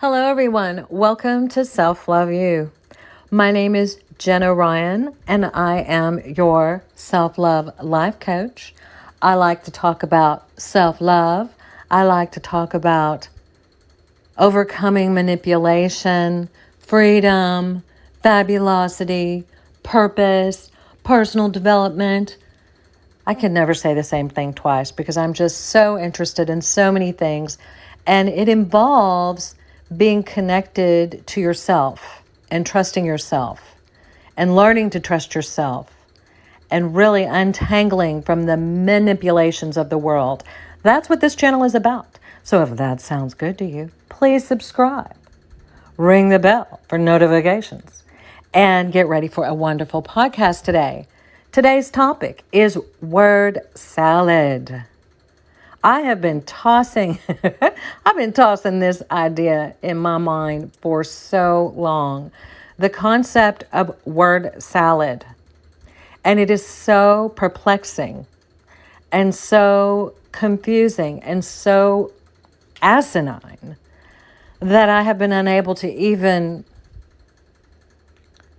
Hello, everyone. Welcome to Self Love You. My name is Jenna Ryan, and I am your self love life coach. I like to talk about self love. I like to talk about overcoming manipulation, freedom, fabulosity, purpose, personal development. I can never say the same thing twice because I'm just so interested in so many things. And it involves being connected to yourself and trusting yourself and learning to trust yourself and really untangling from the manipulations of the world. That's what this channel is about. So if that sounds good to you, please subscribe, ring the bell for notifications, and get ready for a wonderful podcast today. Today's topic is word salad. I have been tossing this idea in my mind for so long. The concept of word salad. And it is so perplexing and so confusing and so asinine that I have been unable to even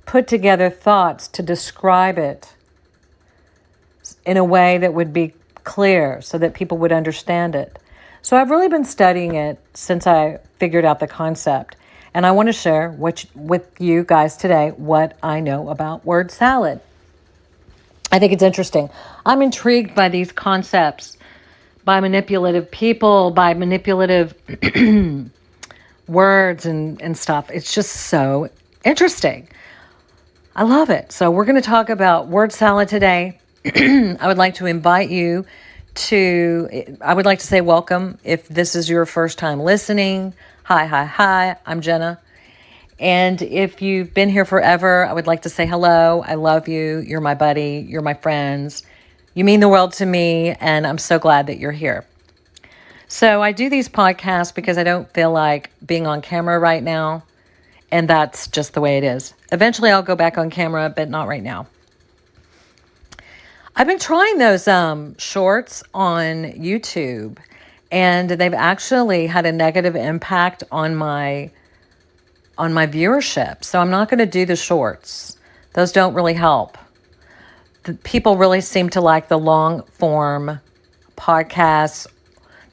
put together thoughts to describe it in a way that would be clear so that people would understand it. So I've really been studying it since I figured out the concept. And I want to share with you guys today what I know about word salad. I think it's interesting. I'm intrigued by these concepts, by manipulative people, by manipulative words and stuff. It's just so interesting. I love it. So we're going to talk about word salad today. I would like to invite you I would like to say welcome if this is your first time listening. Hi, I'm Jenna. And if you've been here forever, I would like to say hello. I love you. You're my buddy. You're my friends. You mean the world to me, and I'm so glad that you're here. So I do these podcasts because I don't feel like being on camera right now, and that's just the way it is. Eventually, I'll go back on camera, but not right now. I've been trying those shorts on YouTube, and they've actually had a negative impact on my viewership. So I'm not going to do the shorts. Those don't really help. The people really seem to like the long form podcasts.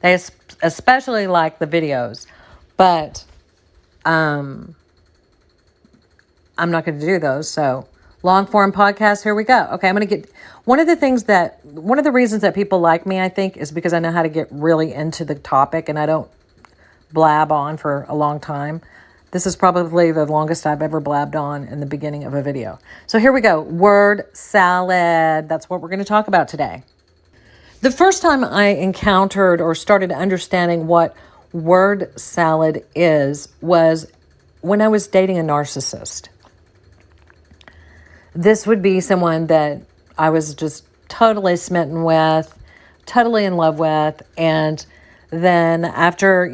They especially like the videos, but I'm not going to do those. So long form podcast, here we go. Okay, I'm going to get one of the reasons that people like me, I think, is because I know how to get really into the topic and I don't blab on for a long time. This is probably the longest I've ever blabbed on in the beginning of a video. So here we go. Word salad. That's what we're going to talk about today. The first time I encountered or started understanding what word salad is was when I was dating a narcissist. This would be someone that I was just totally smitten with, totally in love with. And then after,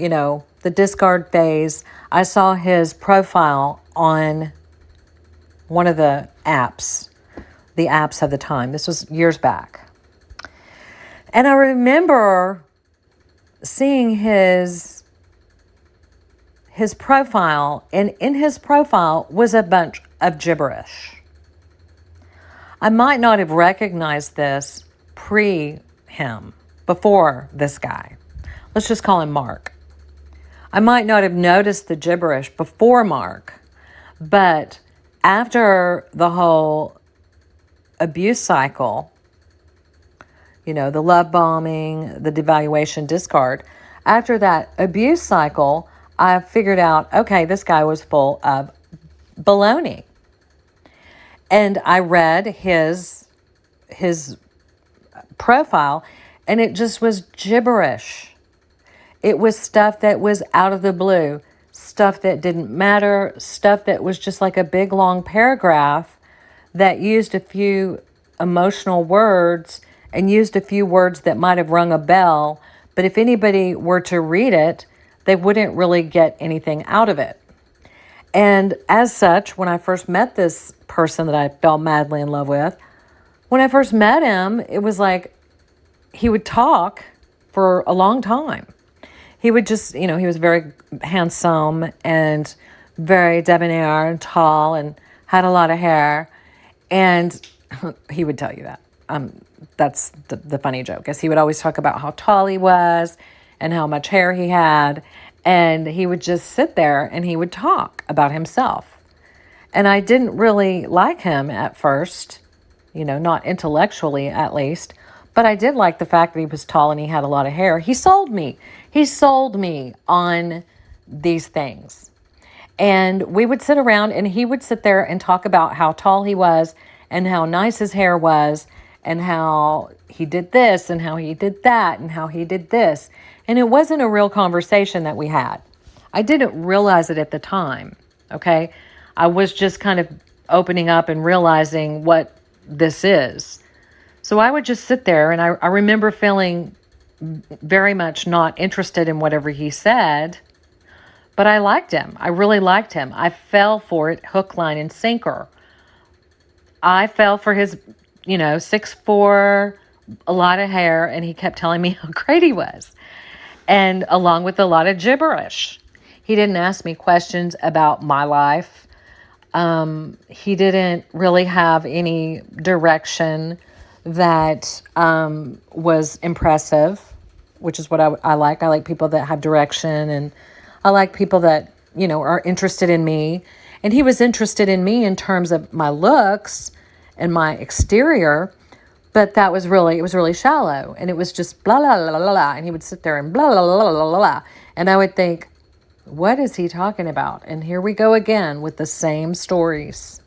the discard phase, I saw his profile on one of the apps of the time. This was years back. And I remember seeing his profile, and in his profile was a bunch of gibberish. I might not have recognized this before this guy. Let's just call him Mark. I might not have noticed the gibberish before Mark, but after the whole abuse cycle, the love bombing, the devaluation, discard, after that abuse cycle, I figured out, okay, this guy was full of baloney. And I read his profile, and it just was gibberish. It was stuff that was out of the blue, stuff that didn't matter, stuff that was just like a big long paragraph that used a few emotional words and used a few words that might have rung a bell. But if anybody were to read it, they wouldn't really get anything out of it. And as such, when I first met this person that I fell madly in love with, when I first met him, it was like he would talk for a long time. he would just, he was very handsome and very debonair and tall and had a lot of hair. And he would tell you that. That's the funny joke, is he would always talk about how tall he was and how much hair he had. And he would just sit there and he would talk about himself. And I didn't really like him at first, not intellectually at least. But I did like the fact that he was tall and he had a lot of hair. He sold me. He sold me on these things. And we would sit around and he would sit there and talk about how tall he was and how nice his hair was and how he did this and how he did that and how he did this. And it wasn't a real conversation that we had. I didn't realize it at the time, okay? I was just kind of opening up and realizing what this is. So I would just sit there, and I remember feeling very much not interested in whatever he said, but I liked him. I really liked him. I fell for it, hook, line, and sinker. I fell for his, 6'4", a lot of hair, and he kept telling me how great he was, and along with a lot of gibberish. He didn't ask me questions about my life. He didn't really have any direction that was impressive, which is what I like. I like people that have direction, and I like people that, are interested in me. And he was interested in me in terms of my looks and my exterior, but it was really shallow. And it was just blah, blah, blah, blah, blah. And he would sit there and blah, blah, blah, blah, blah, blah. And I would think, what is he talking about? And here we go again with the same stories.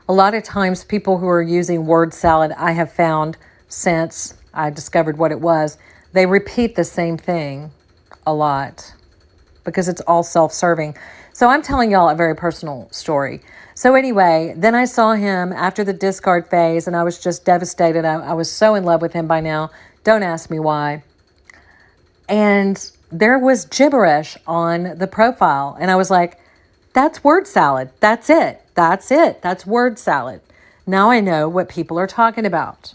A lot of times people who are using word salad, I have found since I discovered what it was, they repeat the same thing a lot because it's all self-serving. So I'm telling y'all a very personal story. So anyway, then I saw him after the discard phase and I was just devastated. I was so in love with him by now. Don't ask me why. And there was gibberish on the profile. And I was like, that's word salad. That's it. That's it. That's word salad. Now I know what people are talking about.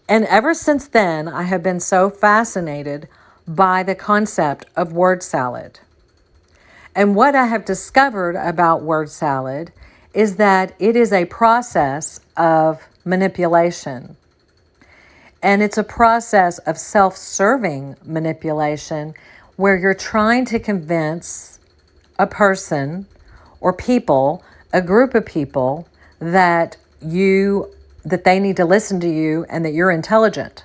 And ever since then, I have been so fascinated by the concept of word salad. And what I have discovered about word salad is that it is a process of manipulation. And it's a process of self-serving manipulation where you're trying to convince a person or people, a group of people, that they need to listen to you and that you're intelligent.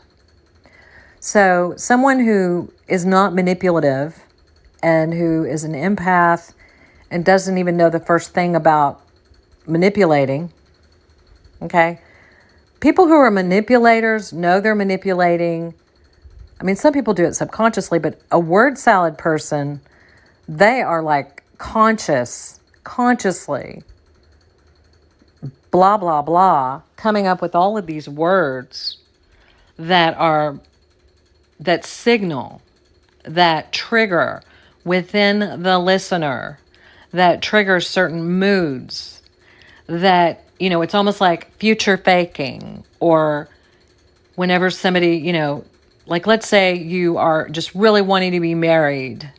So someone who is not manipulative and who is an empath and doesn't even know the first thing about manipulating, okay? People who are manipulators know they're manipulating. I mean, some people do it subconsciously, but a word salad person, they are like consciously, blah, blah, blah, coming up with all of these words that signal, that trigger within the listener, that trigger certain moods, that, it's almost like future faking, or whenever somebody, like let's say you are just really wanting to be married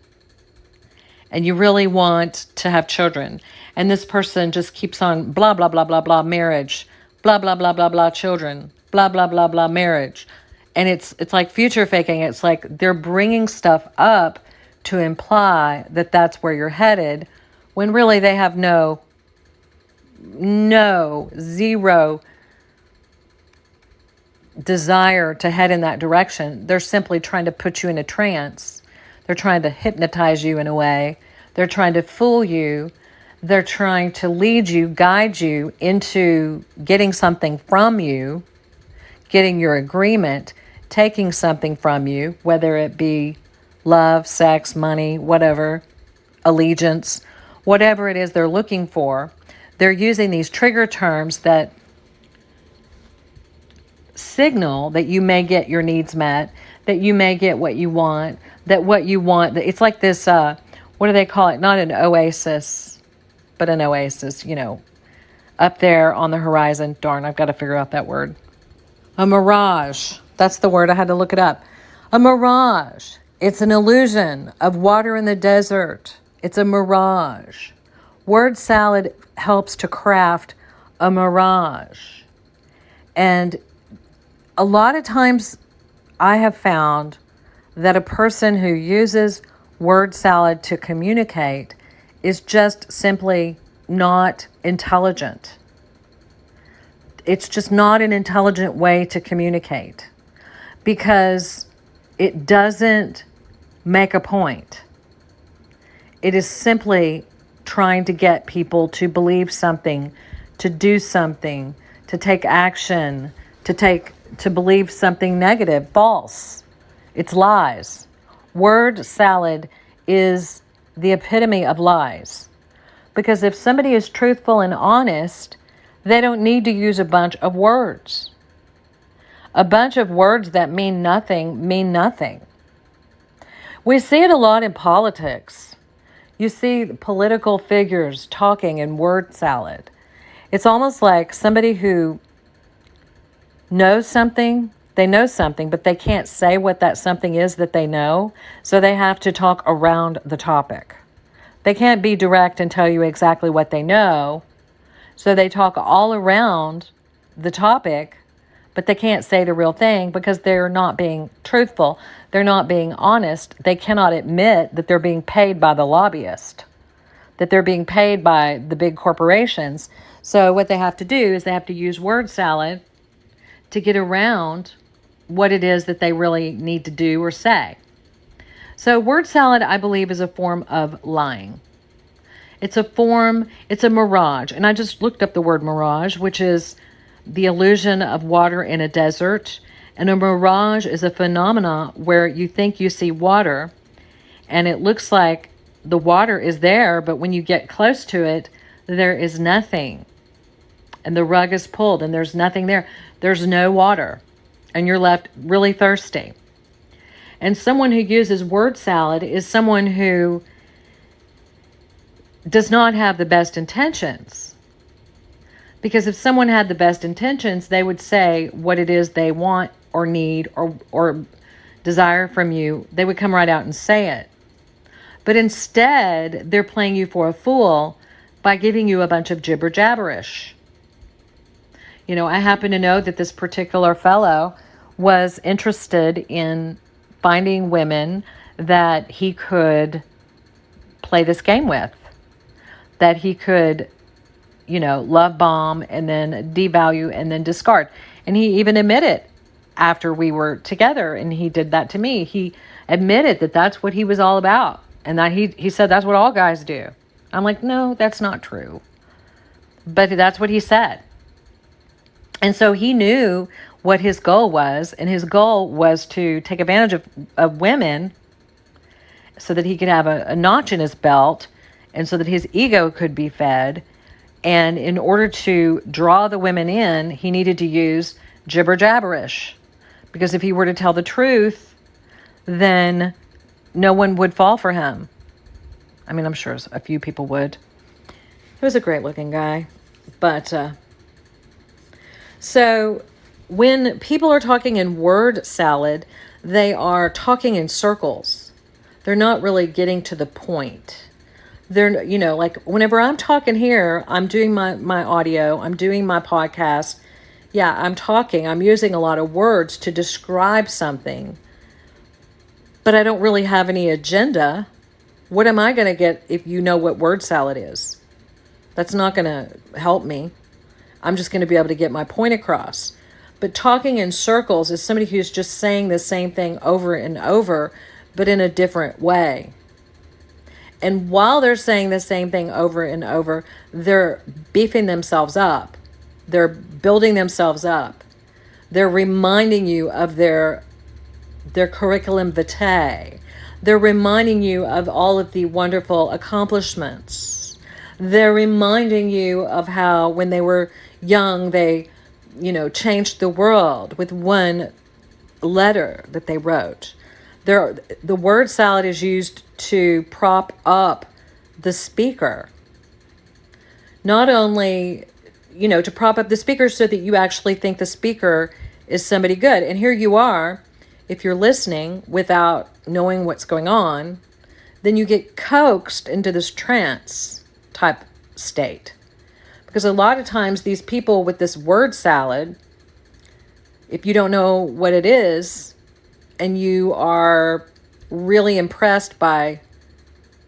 and you really want to have children, and this person just keeps on blah, blah, blah, blah, blah, marriage, blah, blah, blah, blah, blah, children, blah, blah, blah, blah, marriage. And it's like future faking. It's like they're bringing stuff up to imply that that's where you're headed, when really they have zero desire to head in that direction. They're simply trying to put you in a trance. They're trying to hypnotize you in a way. They're trying to fool you. They're trying to lead you, guide you into getting something from you, getting your agreement, taking something from you, whether it be love, sex, money, whatever, allegiance, whatever it is they're looking for. They're using these trigger terms that signal that you may get your needs met, that you may get what you want, it's like this, what do they call it? Not an oasis, but an oasis, up there on the horizon. Darn, I've got to figure out that word. A mirage. That's the word. I had to look it up. A mirage. It's an illusion of water in the desert. It's a mirage. Word salad helps to craft a mirage. And a lot of times I have found that a person who uses word salad to communicate is just simply not intelligent. It's just not an intelligent way to communicate because it doesn't make a point. It is simply trying to get people to believe something, to do something, to take action, to believe something negative, false. It's lies. Word salad is the epitome of lies. Because if somebody is truthful and honest, they don't need to use a bunch of words. A bunch of words that mean nothing. We see it a lot in politics. You see political figures talking in word salad. It's almost like somebody who knows something, they know something, but they can't say what that something is that they know, so they have to talk around the topic. They can't be direct and tell you exactly what they know, so they talk all around the topic, but they can't say the real thing because they're not being truthful. They're not being honest. They cannot admit that they're being paid by the lobbyist, that they're being paid by the big corporations. So what they have to do is they have to use word salad to get around what it is that they really need to do or say. So word salad, I believe, is a form of lying. It's a mirage. And I just looked up the word mirage, which is the illusion of water in a desert. And a mirage is a phenomena where you think you see water and it looks like the water is there, but when you get close to it, there is nothing. And the rug is pulled and there's nothing there. There's no water and you're left really thirsty. And someone who uses word salad is someone who does not have the best intentions. Because if someone had the best intentions, they would say what it is they want or need or desire from you. They would come right out and say it. But instead, they're playing you for a fool by giving you a bunch of jibber jabberish. You know, I happen to know that this particular fellow was interested in finding women that he could play this game with, that he could, you know, love bomb and then devalue and then discard. And he even admitted after we were together and he did that to me, he admitted that that's what he was all about. And that he said that's what all guys do. I'm like, no, that's not true. But that's what he said. And so he knew what his goal was, and his goal was to take advantage of women so that he could have a notch in his belt and so that his ego could be fed. And in order to draw the women in, he needed to use jibber jabberish. Because if he were to tell the truth, then no one would fall for him. I mean, I'm sure a few people would. He was a great looking guy. But so when people are talking in word salad, they are talking in circles. They're not really getting to the point. They're, you know, like whenever I'm talking here, I'm doing my audio, I'm doing my podcast. Yeah, I'm talking. I'm using a lot of words to describe something. But I don't really have any agenda. What am I going to get if you know what word salad is? That's not going to help me. I'm just going to be able to get my point across. But talking in circles is somebody who's just saying the same thing over and over, but in a different way. And while they're saying the same thing over and over, they're beefing themselves up. They're building themselves up. They're reminding you of their curriculum vitae. They're reminding you of all of the wonderful accomplishments. They're reminding you of how when they were young, they, you know, changed the world with one letter that they wrote. The word salad is used to prop up the speaker. Not only, you know, to prop up the speaker so that you actually think the speaker is somebody good. And here you are, if you're listening without knowing what's going on, then you get coaxed into this trance type state. Because a lot of times these people with this word salad, if you don't know what it is and you are really impressed by,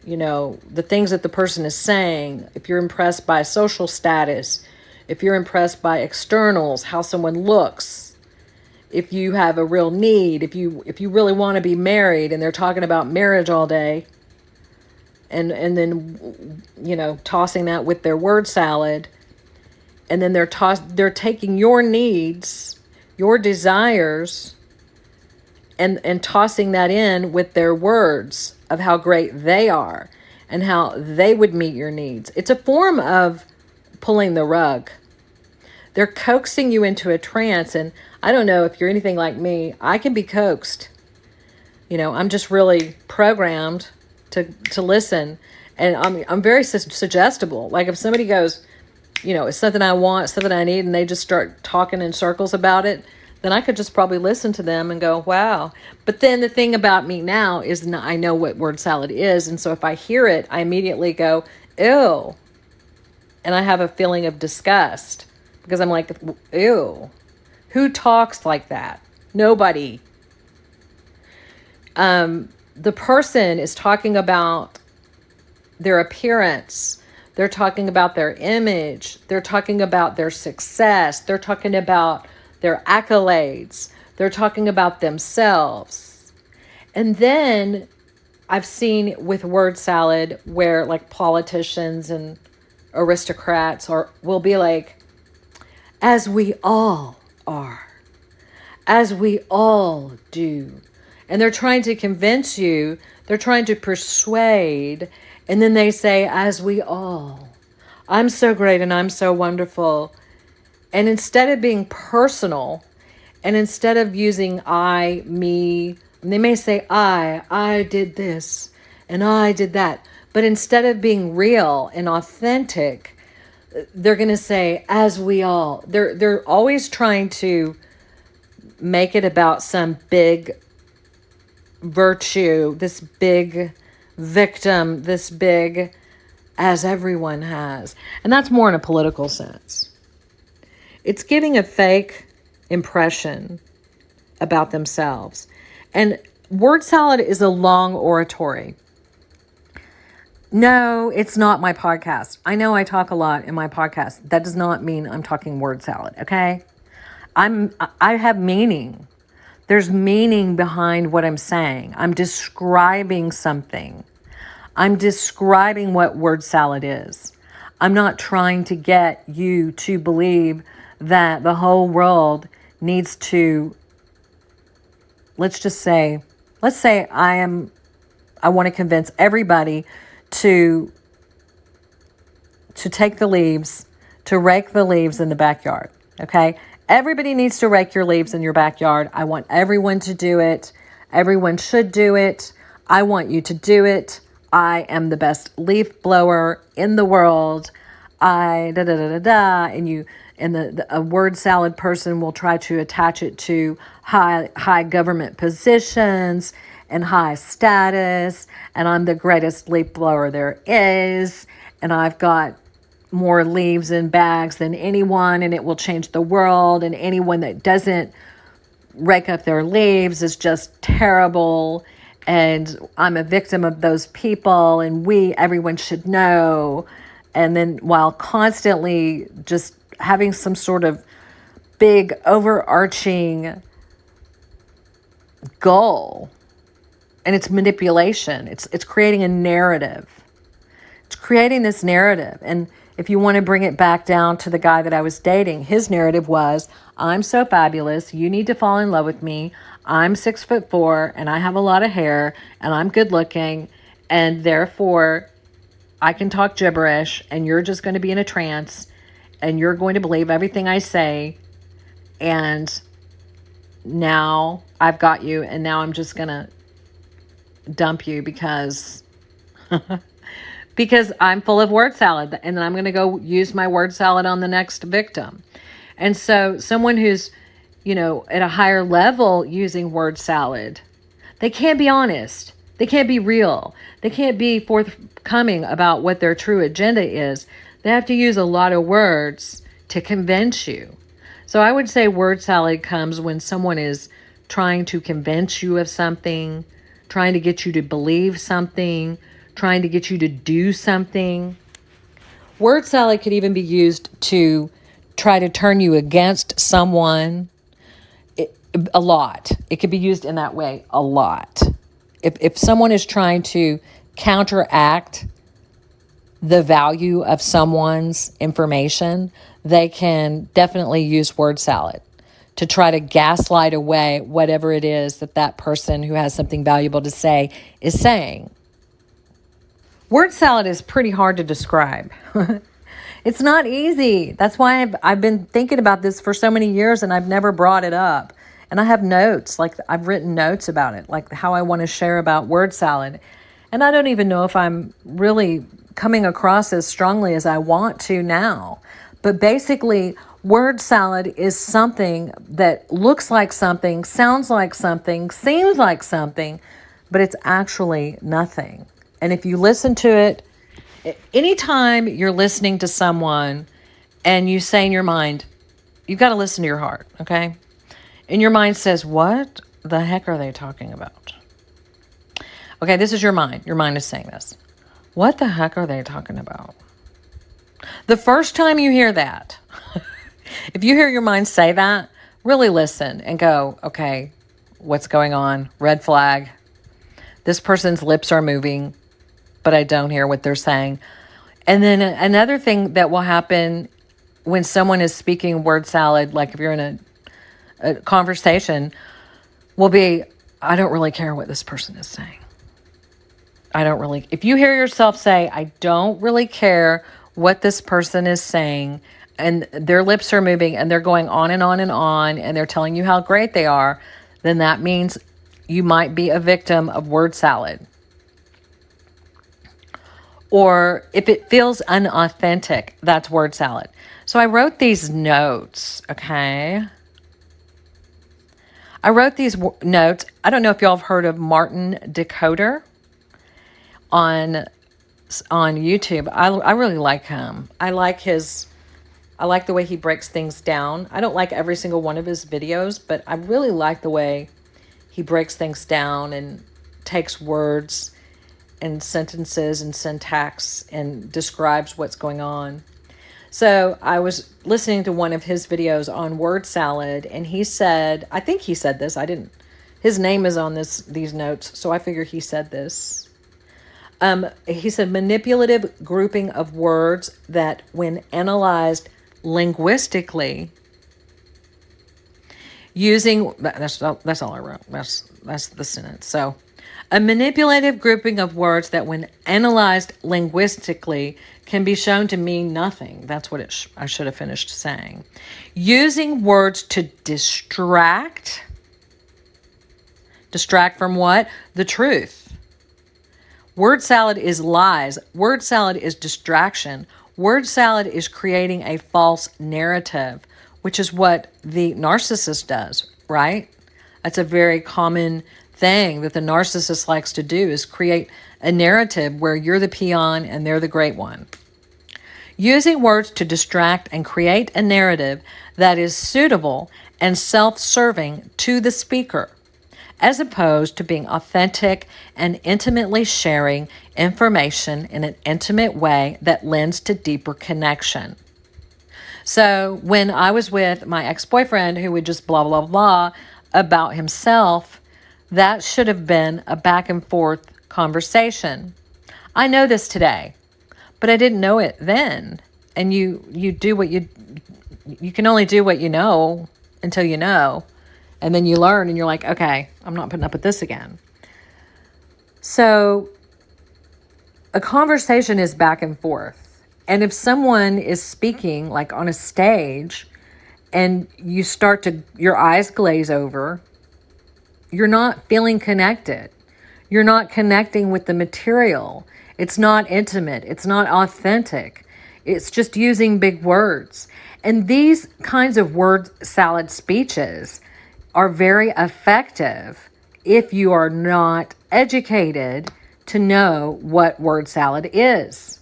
the things that the person is saying, if you're impressed by social status, if you're impressed by externals, how someone looks, if you have a real need, if you really want to be married and they're talking about marriage all day, and then tossing that with their word salad, and then they're taking your needs, your desires, and tossing that in with their words of how great they are and how they would meet your needs. It's a form of pulling the rug. They're coaxing you into a trance, and I don't know if you're anything like me, I can be coaxed. I'm just really programmed to listen, and I'm very suggestible. Like if somebody goes, it's something I want, something I need, and they just start talking in circles about it, then I could just probably listen to them and go, wow. But then the thing about me now is I know what word salad is, and so if I hear it, I immediately go, ew, and I have a feeling of disgust because I'm like, ew, who talks like that? Nobody. The person is talking about their appearance. They're talking about their image. They're talking about their success. They're talking about their accolades. They're talking about themselves. And then I've seen with word salad where like politicians and aristocrats will be like, as we all are, as we all do. And they're trying to convince you, they're trying to persuade, and then they say, as we all, I'm so great and I'm so wonderful. And instead of being personal, and instead of using I, me, and they may say I did this and I did that. But instead of being real and authentic, they're going to say, as we all. They're always trying to make it about some big virtue, this big victim, this big as everyone has. And that's more in a political sense. It's giving a fake impression about themselves. And word salad is a long oratory. No, it's not my podcast. I know I talk a lot in my podcast. That does not mean I'm talking word salad, okay? I have meaning. There's meaning behind what I'm saying. I'm describing something. I'm describing what word salad is. I'm not trying to get you to believe that the whole world needs to, let's say I want to convince everybody to take the leaves, to rake the leaves in the backyard, okay? Everybody needs to rake your leaves in your backyard. I want everyone to do it. Everyone should do it. I want you to do it. I am the best leaf blower in the world. And a word salad person will try to attach it to high government positions and high status, and I'm the greatest leaf blower there is, and I've got more leaves in bags than anyone, and it will change the world, and anyone that doesn't rake up their leaves is just terrible, and I'm a victim of those people, and everyone should know. And then while constantly just having some sort of big overarching goal, and it's manipulation. It's creating a narrative. It's creating this narrative. And if you want to bring it back down to the guy that I was dating, his narrative was, I'm so fabulous, you need to fall in love with me. I'm 6'4" and I have a lot of hair and I'm good looking, and therefore I can talk gibberish, and you're just going to be in a trance, and you're going to believe everything I say, and now I've got you, and now I'm just going to dump you because I'm full of word salad, and then I'm going to go use my word salad on the next victim. And so someone who's at a higher level using word salad. They can't be honest. They can't be real. They can't be forthcoming about what their true agenda is. They have to use a lot of words to convince you. So I would say word salad comes when someone is trying to convince you of something, trying to get you to believe something, trying to get you to do something. Word salad could even be used to try to turn you against someone. A lot. It could be used in that way a lot. If someone is trying to counteract the value of someone's information, they can definitely use word salad to try to gaslight away whatever it is that person who has something valuable to say is saying. Word salad is pretty hard to describe. It's not easy. That's why I've been thinking about this for so many years and I've never brought it up. And I have notes, like I've written notes about it, like how I want to share about word salad. And I don't even know if I'm really coming across as strongly as I want to now. But basically, word salad is something that looks like something, sounds like something, seems like something, but it's actually nothing. And if you listen to it, anytime you're listening to someone and you say in your mind, you've got to listen to your heart, okay? And your mind says, what the heck are they talking about? Okay, this is your mind. Your mind is saying this. What the heck are they talking about? The first time you hear that, if you hear your mind say that, really listen and go, okay, what's going on? Red flag. This person's lips are moving, but I don't hear what they're saying. And then another thing that will happen when someone is speaking word salad, like if you're in a conversation, will be, I don't really care what this person is saying. If you hear yourself say, I don't really care what this person is saying, and their lips are moving and they're going on and on and on, and they're telling you how great they are, then that means you might be a victim of word salad. Or if it feels unauthentic, that's word salad. So I wrote these notes, okay? I wrote these notes. I don't know if y'all have heard of Martin Decoder on YouTube. I really like him. I like the way he breaks things down. I don't like every single one of his videos, but I really like the way he breaks things down and takes words and sentences and syntax and describes what's going on. So I was listening to one of his videos on word salad, and he said, I think he said this. His name is on these notes, so I figure he said this. He said, manipulative grouping of words that, when analyzed linguistically, using, that's all I wrote. That's the sentence. So, a manipulative grouping of words that, when analyzed linguistically, can be shown to mean nothing. That's what I should have finished saying. Using words to distract. Distract from what? The truth. Word salad is lies. Word salad is distraction. Word salad is creating a false narrative, which is what the narcissist does, right? That's a very common thing that the narcissist likes to do, is create a narrative where you're the peon and they're the great one. Using words to distract and create a narrative that is suitable and self-serving to the speaker, as opposed to being authentic and intimately sharing information in an intimate way that lends to deeper connection. So when I was with my ex-boyfriend who would just blah, blah, blah about himself, that should have been a back and forth conversation. I know this today, but I didn't know it then. And you do what you can only do what you know until you know. And then you learn and you're like, okay, I'm not putting up with this again. So a conversation is back and forth. And if someone is speaking like on a stage and you start to, your eyes glaze over, you're not feeling connected. You're not connecting with the material. It's not intimate. It's not authentic. It's just using big words. And these kinds of word salad speeches are very effective if you are not educated to know what word salad is.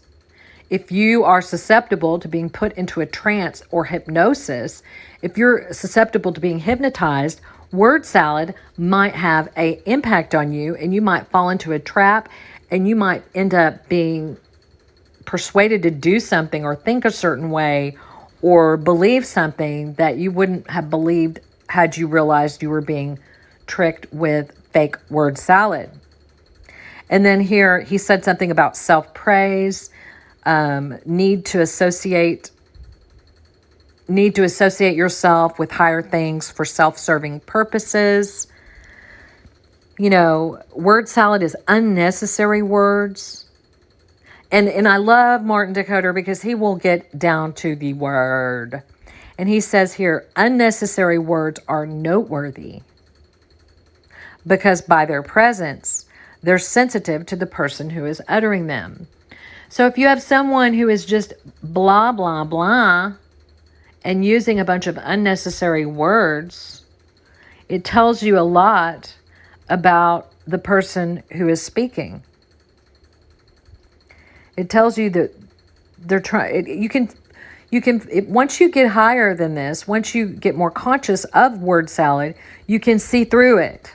If you are susceptible to being put into a trance or hypnosis, if you're susceptible to being hypnotized, word salad might have an impact on you, and you might fall into a trap, and you might end up being persuaded to do something or think a certain way or believe something that you wouldn't have believed had you realized you were being tricked with fake word salad. And then here he said something about self-praise, need to associate yourself with higher things for self-serving purposes. You know, word salad is unnecessary words. And I love Martin Decoder because he will get down to the word. And he says here, unnecessary words are noteworthy because by their presence, they're sensitive to the person who is uttering them. So if you have someone who is just blah, blah, blah, and using a bunch of unnecessary words, it tells you a lot about the person who is speaking. It tells you that they're trying. Once you get higher than this, once you get more conscious of word salad, you can see through it,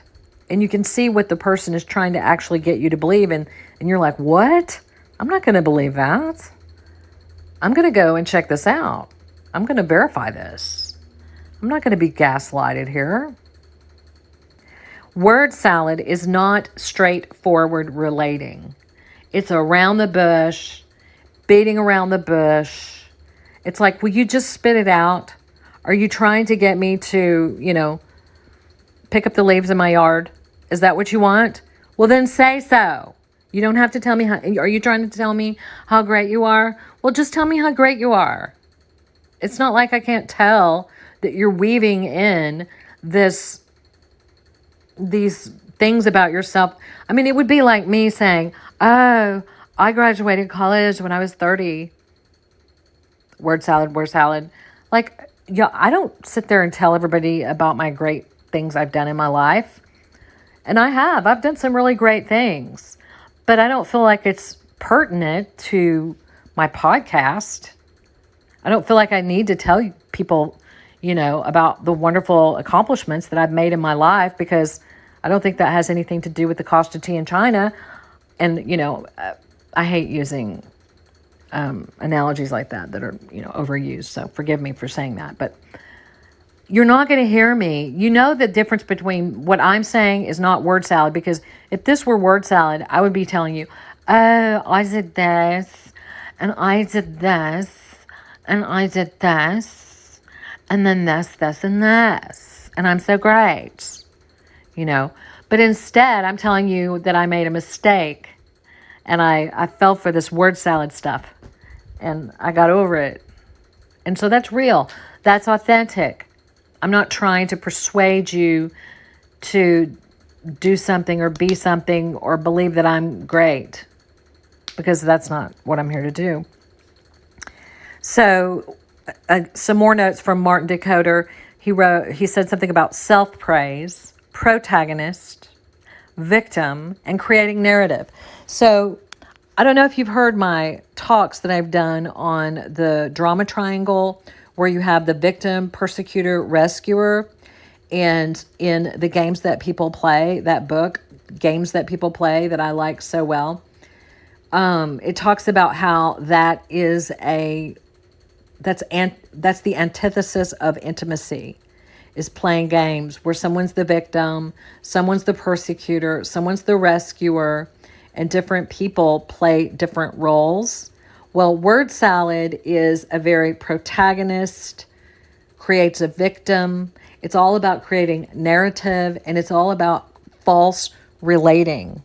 and you can see what the person is trying to actually get you to believe. And you're like, what? I'm not going to believe that. I'm going to go and check this out. I'm going to verify this. I'm not going to be gaslighted here. Word salad is not straightforward relating. It's around the bush, beating around the bush. It's like, will you just spit it out? Are you trying to get me to, pick up the leaves in my yard? Is that what you want? Well, then say so. You don't have to tell me are you trying to tell me how great you are? Well, just tell me how great you are. It's not like I can't tell that you're weaving in these things about yourself. I mean, it would be like me saying, oh, I graduated college when I was 30. Word salad. Like, yeah, I don't sit there and tell everybody about my great things I've done in my life. And I've done some really great things, but I don't feel like it's pertinent to my podcast. I don't feel like I need to tell people, about the wonderful accomplishments that I've made in my life, because I don't think that has anything to do with the cost of tea in China. And, I hate using analogies like that are, overused. So forgive me for saying that. But you're not going to hear me. You know the difference between what I'm saying is not word salad, because if this were word salad, I would be telling you, oh, I did this, and I did this, and I did this, and then this, and this, and I'm so great, But instead, I'm telling you that I made a mistake, and I fell for this word salad stuff, and I got over it. And so that's real. That's authentic. I'm not trying to persuade you to do something or be something or believe that I'm great, because that's not what I'm here to do. So some more notes from Martin Decoder. He said something about self-praise, protagonist, victim, and creating narrative. So I don't know if you've heard my talks that I've done on the drama triangle, where you have the victim, persecutor, rescuer. And in the Games That People Play, that book, Games That People Play, that I like so well, it talks about how that's the antithesis of intimacy, is playing games where someone's the victim, someone's the persecutor, someone's the rescuer, and different people play different roles. Well, word salad is a very protagonist, creates a victim. It's all about creating narrative, and it's all about false relating.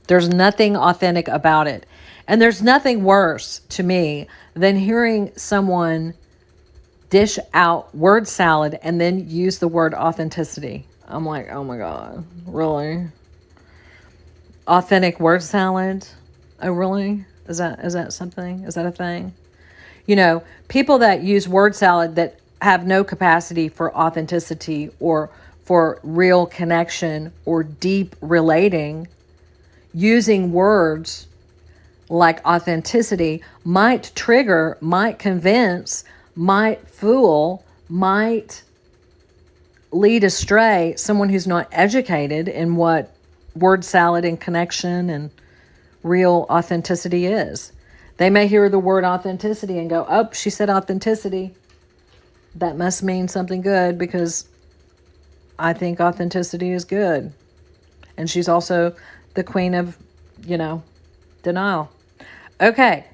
There's nothing authentic about it. And there's nothing worse to me than hearing someone dish out word salad and then use the word authenticity. I'm like, oh my God, really? Authentic word salad? Oh, really? Is that something? Is that a thing? People that use word salad that have no capacity for authenticity or for real connection or deep relating, using words like authenticity might trigger, might convince, might fool, might lead astray someone who's not educated in what word salad and connection and real authenticity is. They may hear the word authenticity and go, oh, she said authenticity. That must mean something good because I think authenticity is good. And she's also the queen of, denial. Okay.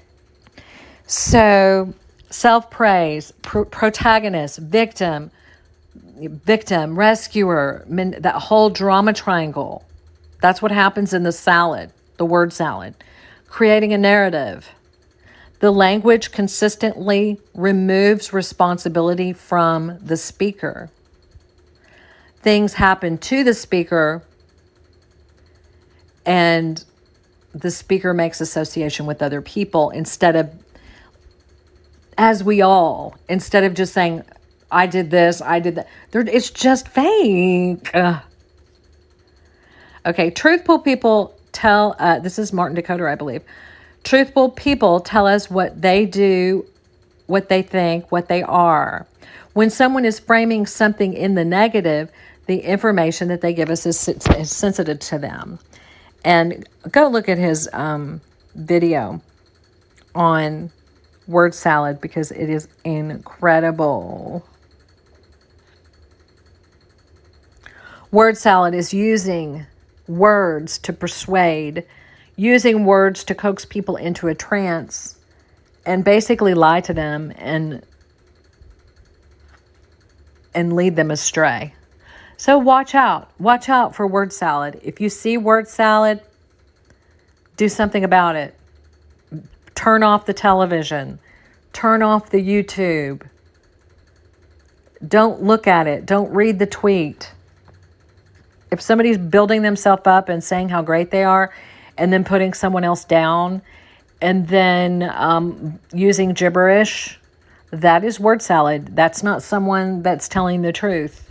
So self-praise, protagonist, victim, rescuer, that whole drama triangle. That's what happens in the salad, the word salad. Creating a narrative. The language consistently removes responsibility from the speaker. Things happen to the speaker, and the speaker makes association with other people instead of just saying, I did this, I did that. It's just fake. Okay, truthful people tell, this is Martin Decoder, I believe. Truthful people tell us what they do, what they think, what they are. When someone is framing something in the negative, the information that they give us is sensitive to them. And go look at his video on word salad because it is incredible. Word salad is using words to persuade, using words to coax people into a trance and basically lie to them and lead them astray. So watch out for word salad. If you see word salad, do something about it. Turn off the television, turn off the YouTube. Don't look at it. Don't read the tweet. If somebody's building themselves up and saying how great they are and then putting someone else down and then using gibberish, that is word salad. That's not someone that's telling the truth.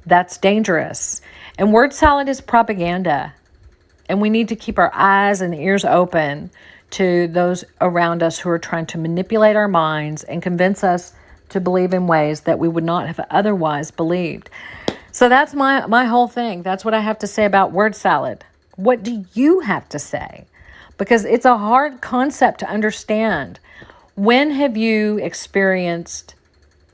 That's dangerous. And word salad is propaganda. And we need to keep our eyes and ears open to those around us who are trying to manipulate our minds and convince us to believe in ways that we would not have otherwise believed. So that's my whole thing. That's what I have to say about word salad. What do you have to say? Because it's a hard concept to understand. When have you experienced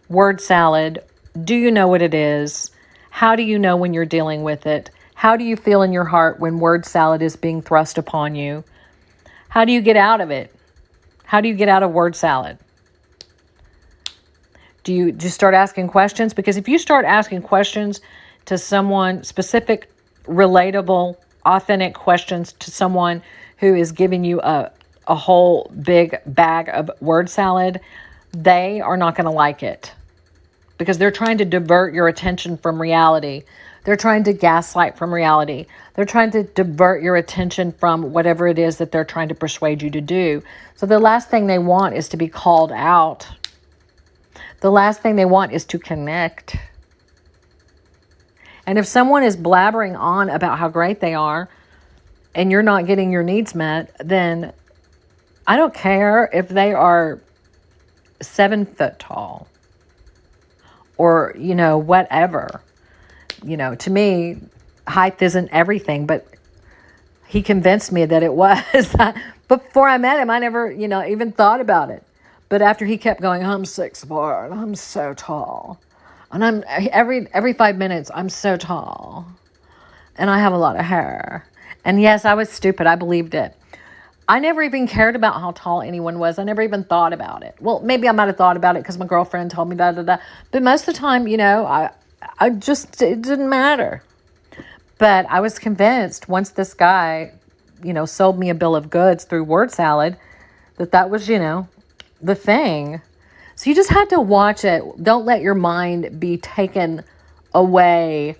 word salad? Do you know what it is? How do you know when you're dealing with it? How do you feel in your heart when word salad is being thrust upon you? How do you get out of it? How do you get out of word salad? Do you just start asking questions? Because if you start asking questions to someone, specific, relatable, authentic questions to someone who is giving you a whole big bag of word salad, they are not going to like it. Because they're trying to divert your attention from reality. They're trying to gaslight from reality. They're trying to divert your attention from whatever it is that they're trying to persuade you to do. So the last thing they want is to be called out. The last thing they want is to connect. And if someone is blabbering on about how great they are and you're not getting your needs met, then I don't care if they are 7 foot tall or, whatever. To me, height isn't everything, but he convinced me that it was. Before I met him, I never, even thought about it. But after he kept going, I'm 6'4", and I'm so tall. And I'm every 5 minutes, I'm so tall. And I have a lot of hair. And yes, I was stupid. I believed it. I never even cared about how tall anyone was. I never even thought about it. Well, maybe I might have thought about it because my girlfriend told me da. But most of the time, it didn't matter. But I was convinced once this guy, sold me a bill of goods through word salad, that was, the thing. So you just have to watch it. Don't let your mind be taken astray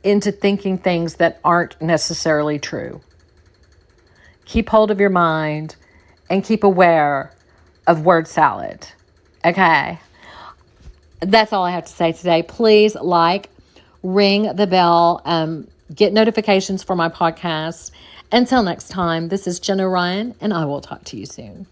into thinking things that aren't necessarily true. Keep hold of your mind and keep aware of word salad. Okay. That's all I have to say today. Please ring the bell, get notifications for my podcast. Until next time, this is Jenna Ryan, and I will talk to you soon.